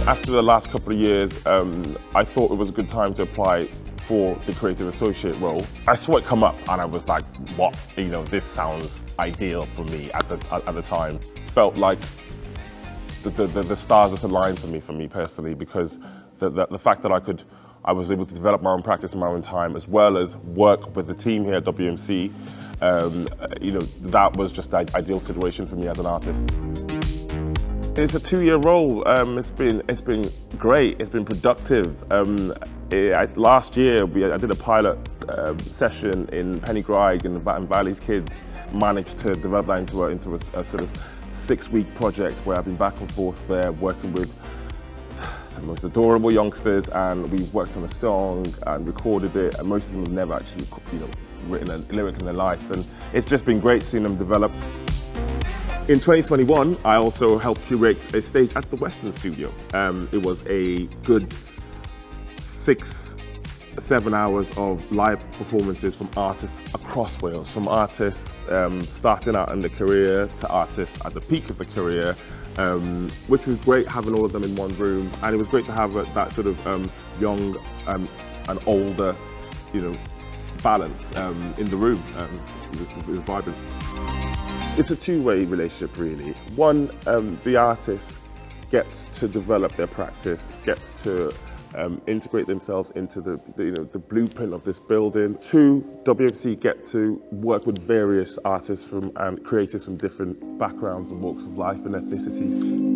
After the last couple of years, I thought it was a good time to apply for the creative associate role. I saw it come up and I was like, what? You know, this sounds ideal for me at the time. Felt like the stars just aligned for me personally, because the fact that I was able to develop my own practice in my own time, as well as work with the team here at WMC, you know, that was just the ideal situation for me as an artist. It's a 2-year role. It's been great. It's been productive. Last year, I did a pilot session in Pennygraig and Valley's Kids. Managed to develop that into a sort of 6-week project where I've been back and forth there working with the most adorable youngsters, and we've worked on a song and recorded it, and most of them have never actually, you know, written a lyric in their life, and it's just been great seeing them develop. In 2021, I also helped curate a stage at the Western Studio. It was a good 6-7 hours of live performances from artists across Wales, from artists starting out in their career to artists at the peak of their career, which was great having all of them in one room, and it was great to have that sort of young and older, you know, balance in the room. It was vibrant. It's a two-way relationship, really. One, the artist gets to develop their practice, gets to integrate themselves into the blueprint of this building. Two, WMC get to work with various artists and creators from different backgrounds and walks of life and ethnicities.